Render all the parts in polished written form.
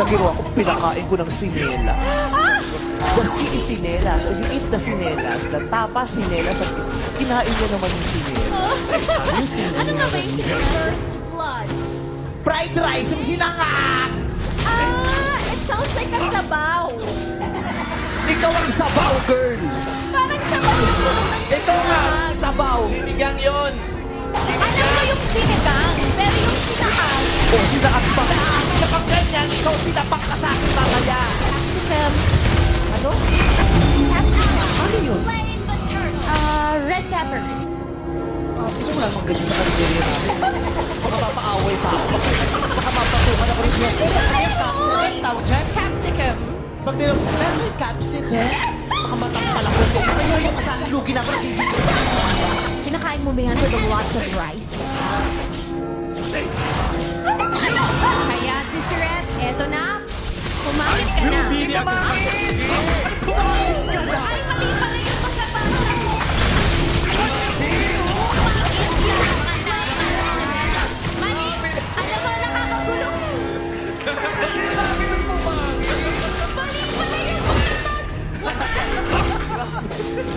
ginawa ko, pinakain ko ng sinelas. The C is sinelas. So you eat the sinelas, the tapa sinelas, at kinain niya naman yung sinelas. Ano nga ba yung first blood? Fried rice yung sinangag! It sounds like a sabaw. Ikaw ang sabaw, girl! Parang sabaw yung tulong ng Ikaw nga, sabaw! Sinigang yun! Alam ko yung sinigang, pero yung sinahang. O, sinaang pa. Kapag ganyan, ikaw sinapak ka sa akin mamaya. Capsicum. Ano? Capsicum. Ano yun? Red peppers. Ito wala mang ganyan na kaligaya namin. Baka mapaaway pa ako. Baka mapatukan ako rin siya. Tawag dyan? Capsicum. Pag tinawag, meron yung capsicum. Baka matampal ako ito. Kaya yung kasama, lugi na ako. Kinakain mo ba yan with lots of rice? Kaya, Sister Ed, eto na. Kumain ka na. Ay, mali pala yung masabaw. Mali. Alam mo, nakakagulo. Mali pala yung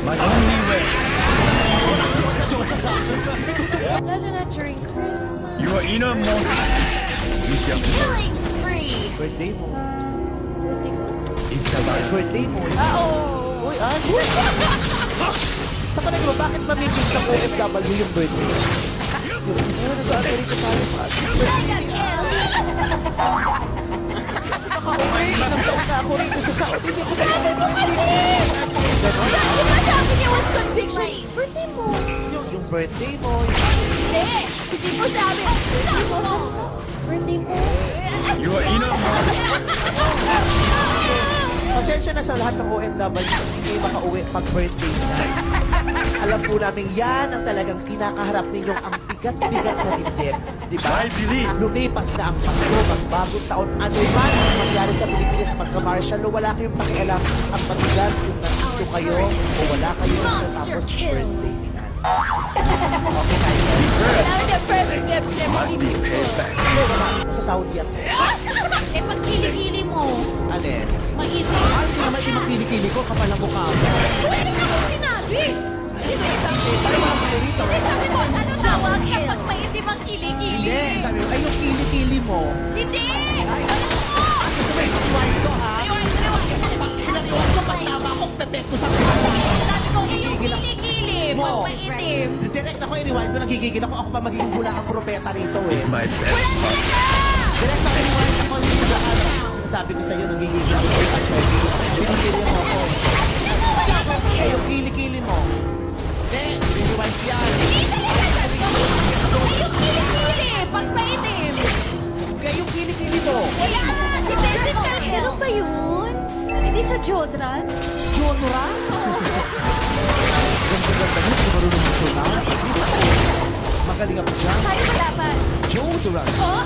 My only way. lalo na during Christmas. You are inner monster. You shall be. Killing spree. Birthday mo. It's about Birthday mo. Oh. Uy, sa panay mo, bakit mamimis ng OFW yung birthday? Nag-aaral rito tayo pa. Mega kill. Nakauwi, ilang taon na ako rito sa Saudi. Hindi ako nakakalimutan. Di ba sabi niya was conviction? Birthday mo. Yung birthday mo. Hindi. Hindi mo sabi. Hindi mo sabi. Birthday mo. you are inner monster. Pasensya na sa lahat ng OFW hindi makauwi pag birthday na. Alam po namin yan ang talagang kinakaharap ninyong ang bigat-bigat sa dibdib. Di ba? I believe. Lumipas na ang Pasko, magbagong taon, ano man ang mangyari sa Pilipinas, magka-martial law, wala kayong pakialam. Ang mabigat kung nandito kayo o wala kayo tapos birthday ni Nanay. Okay tayo. Kailangan niya perfect gift niya. Must be paid back. Ano wala? Sa Saudi yan. Eh, pag kilikili mo, Alin? mag-itim. Ay, hindi naman yung makilikili ko, kapal ang mukha mo. Wala na akong sinabi. Di ba sabi? Para mga paborito. Hindi sabi ko, ano tawag kapag maitim ang kilikili? Hindi, sabi ko, ay yung kilikili mo. Hindi! Ay, gusto mo i-rewind ko, ha? Pinatuwa ko, pag tama ko, pepek ko sa Sabi ko, eh, yung kilikili, Mo. pag maitim. Direct ako i-rewind ko, nagigigil ako pa magiging bula kang propeta rito, eh. It's my best part. Direct ako i-rewind ako, hindi na ano. Sinasabi ko sa'yo, nagigigil ako. Pinipili mo ako. Eh, yung kilikili mo. Hindi, i-rewind ko yan. Ay, yung kilikili, pag maitim. Kaya yung kilikili mo. Wala na, si Benson Shell. Ganun ba yun? Hindi siya Jodran? Jonora? Ganda-ganda mo, kung marunong mo pronounce. Magaling ako dyan. Tayo malaban. Jonora. Oh?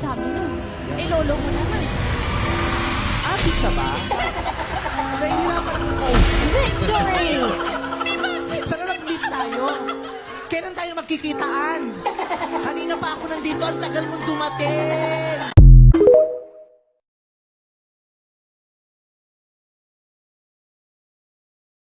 Dami nun. Eh, lolo mo naman. Artist ka ba? Nahihirapan ang host. Victory! Sana nag-meet tayo. Kailan tayo magkikitaan? Kanina pa ako nandito, ang tagal mong dumating.